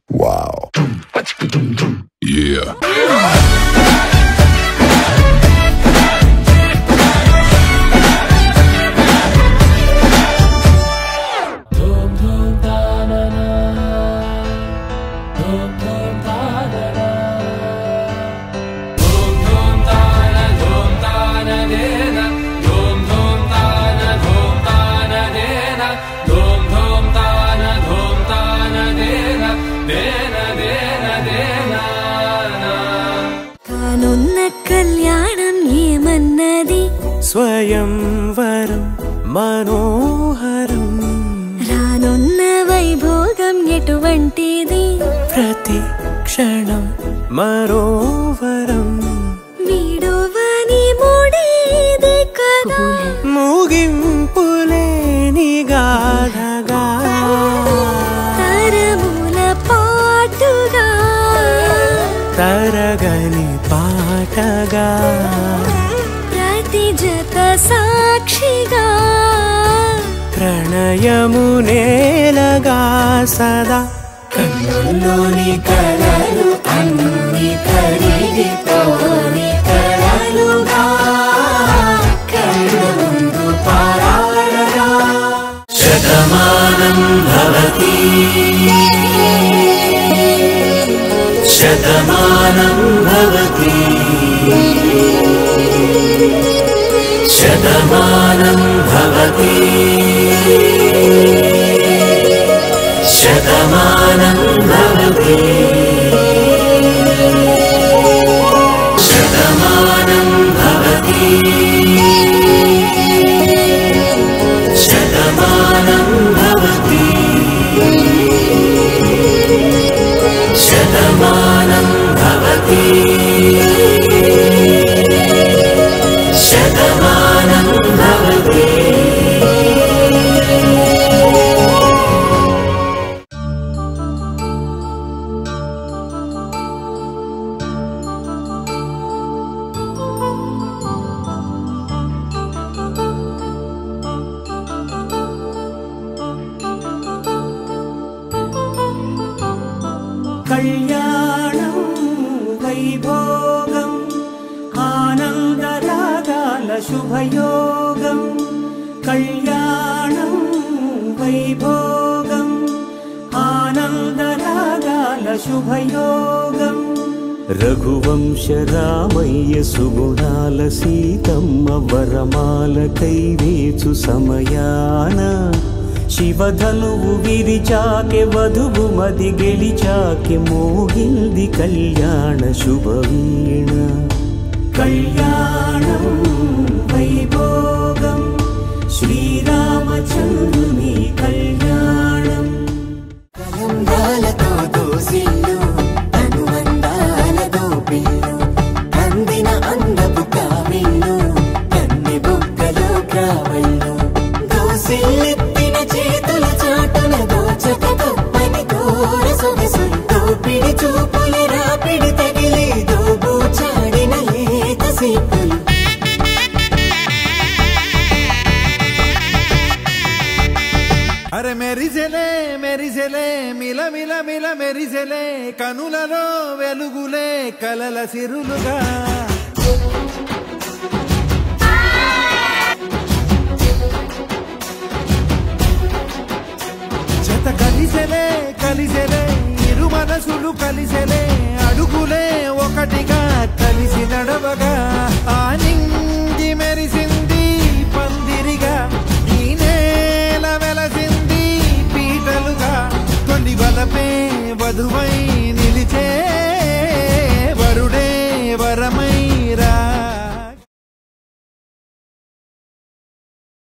Wow. Yeah. కళ్యాణం ఏమన్నది స్వయంవరం మనోహరం రానున్న వైభోగం ఎటువంటిది ప్రతి క్షణం మరోవరం వీడువని మూడేది కదా ముగింపులేని గాథగా తరముల పాటుగా తరగని పాటగా ప్రతి జత సాక్షిగా ప్రణయము నేలగా సదా కన్నుల్లోని కలలు అన్ని కరిగిపోని కలలుగా కళ్ళ ముందు పారాడగా శతమానం భవతి శతమానం భవతి శతమానం భవతి శతమానం భవతి శతమానం భవతి శతమానం భవతి శతమానం భవతి శతమానం భవతి కళ్యాణం వైభోగం ఆనందరాగాల శుభయోగం కళ్యాణం వైభోగం ఆనందరాగాల శుభయోగం రఘువంశ రామయ్య సుగుణాల సీతమ్మ వరమాల కైవేచు సమయాన శివధనువు విరిచాకె వధువు మది గెలిచాకె మోగింది కళ్యాణ శుభవీణ కళ్యాణం వైభోగం శ్రీరామచంద్రుని కళ్యాణం కలంబాలతో దోసిల్లు అనుబంధాలతో పిల్లు అందిన అందపు కావిల్లు కన్నె బుగ్గలో కావళ్ళు దోసిల్లు చేతుల చాటున దోచక తప్పని దూర సొగసులు దోపిడి చూపులు రాపిడి తగిలి దోబూచాడిన లేత సీపులు అరే మెరిసెలే మెరిసెలే మిల మిల మిల మెరిసెలే కనులలో వెలుగులే కలల సిరులుగా కలిసెలే కలిసెలే